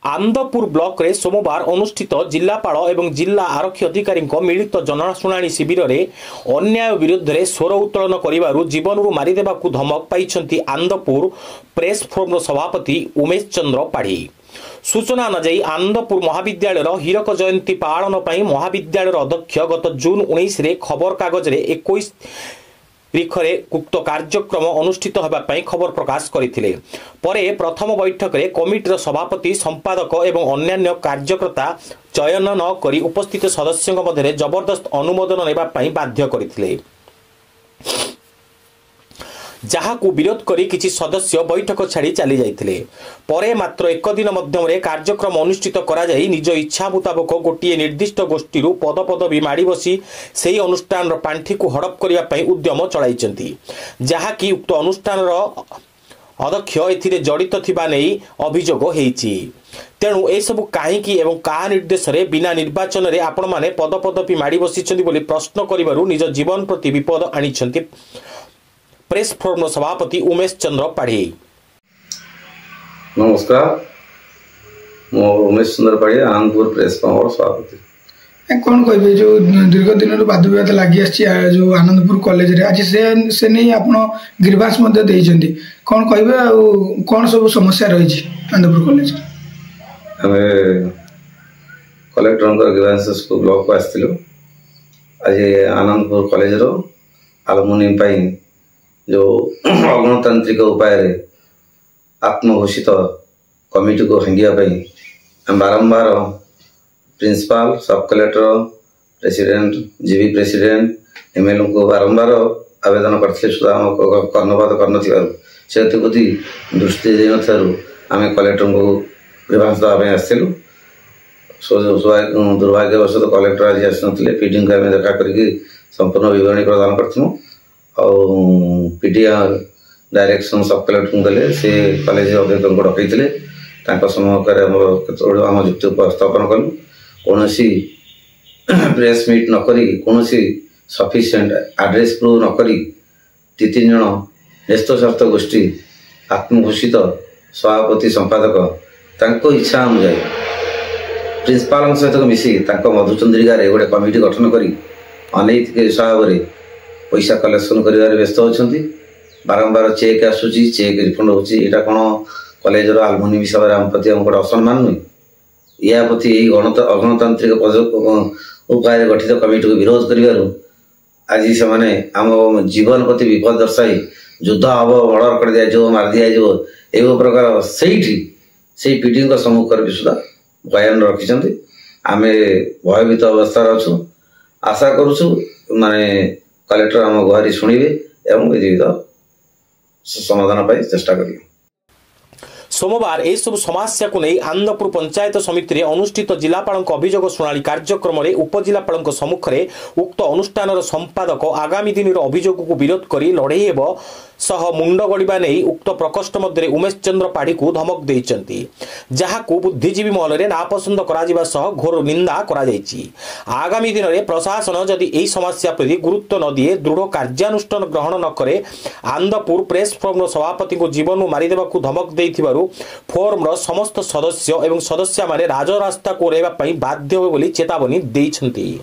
Anandpur block रे सोमवार अनुष्ठित जिलापाल एवं जिला आरक्षी अधिकारी मिलित जनशुणाणी शिविर में अन्याय विरुद्ध रे स्वर उत्तोलन करिवारु जीवनरू मारिदेबाकू धमक पाइछंती आनंदपुर प्रेस फोरम सभापति उमेश चंद्र पाढ़ी। सूचना अनुଯାୟୀ आनंदपुर महाविद्यालय हीरक जयंती पालन महाविद्यालय अध्यक्ष गत जून 19 रे खबर कागज रे 21 तारिखरे उक्त कार्यक्रम अनुष्ठित होगापी खबर प्रकाश करथिले। परे प्रथम बैठक रे कमिटीर सभापति संपादक एवं अन्यान्य कार्यकर्ता चयन न करी उपस्थित सदस्यों मध्य जबरदस्त अनुमोदन नेबापी बाध्य करथिले, जहाकू विरोध करी किछि सदस्य बैठक छाड़ी चली जाइथिले। परे मात्र एक दिन मध्यम कार्यक्रम अनुष्ठित करा जाई निज इच्छा मुताबक गोटे निर्दिष्ट गोष्ठी पद पदवी माड़ी बसी सेही अनुष्ठान पांठी को हड़प करिया पई उद्यम चलाइचंती, जहाकि उक्त अनुष्ठान अध्यक्ष एथिरे जड़ित थिबा नै अभियोग हेइछि। तेणु ए सब काहेकि एवं का निर्देश रे बिना निर्वाचन रे आपण माने पद पदवी माड़ी बसिचंती बोली प्रश्न करिवारु निज जीवन प्रति विपद आनिछंती प्रेस फोरम सभापति उमेश चंद्र पाढ़ी। नमस्कार, मो उमेश चंद्र पाढ़ी आनंदपुर प्रेस फोरम सभापति। कौन कहे जो दीर्घ दिन वाद विवाद लगी जो आनंदपुर कॉलेज रे आज से नहीं आपण ग्रीवांस मध्य देइछंती, कौन कहे कौन सब समस्या रही आनंदपुर कॉलेज? हमें कलेक्टर ग्रीवांस को ब्लॉक को आसथिलु। आज आनंदपुर कॉलेज रो आलुमिनी पाई जो अगणतांत्रिक उपाय आत्मघोषित कमिटी को भांगिया बारंबार प्रिंसिपाल, सब कलेक्टर, प्रेसिडेंट, जीवी प्रेसिडेंट, एमएलए को बारंबार आवेदन करते सुधा कर्णपात करप्रति दृष्टि देनु आम कलेक्टर को ग्रीवांस देवाई आसलु। दुर्भाग्यवश कलेक्टर आज आसनते पीडी को देखा करके संपूर्ण विवरणी प्रदान करूँ पीडीआर डायरेक्शन सब कलेक्टर को देले से कॉलेज अध्यक्ष को डकईले सम्मुखें आम युक्ति उपस्थापन कलु। कौन प्रेस मीट नक कौन सफिशिएंट एड्रेस प्रूव नक तीन जन न्यस्त स्वार्थ गोष्ठी आत्मघोषित सभापति संपादक इच्छा अनुजाई प्रिंसिपाल सहित मिसी मधुचंद्रिका गोटे कमिटी गठन कर अनैतिक हिसाब से पैसा कलेक्शन कर व्यस्त होती। बारंबार चेक आसूची, चेक रिफंड होता कौन कॉलेज आलुमिनी हिसाब से आम प्रति आम गोटे असम्मान नुहे। या प्रति अगणतांत्रिक उपाय गठित कमिटी को विरोध कर आज से आम जीवन प्रति विपद दर्शाई युद्ध हम मर्डर कर दिया मार दिया ये प्रकार से पीडी सम्मुख भी सुधा बयान रखिंट। आम भयभीत अवस्था अच्छु, आशा करुचु माने कलेक्टर आम गुहारी शुणिबे एवं विधिविध समाधान पाई चेष्टा करिए। सोमवार यह सब समस्या को नहीं आनंदपुर पंचायत समिति अनुष्ठित जिलापाल अभियोग शुणाणी कार्यक्रम में उपजिलापाल सम्मुखें उक्त अनुष्ठान संपादक आगामी दिन अभियोग को विरोध कर लड़े सह मुंड गड़ा नहीं उक्त प्रकोष्ठ मध्य उमेश चंद्र पाढ़ी को धमक देइछंती, जहाकू बुद्धिजीवी महल में नापसंद करा सह घोर निंदा करा जायछि। आगामी दिन में प्रशासन जदि यही समस्या प्रति गुरुत्व न दिए दृढ़ कार्यानुष्ठान ग्रहण न करे आनंदपुर प्रेस फोरम सभापति को जीवन मारिदेबाकू धमक देइथिबारु फोरम समस्त सदस्य एवं सदस्य माने राजरास्ता को ओह्लाइबा पई बाध्य होबे बोली चेतावनी देइछंती।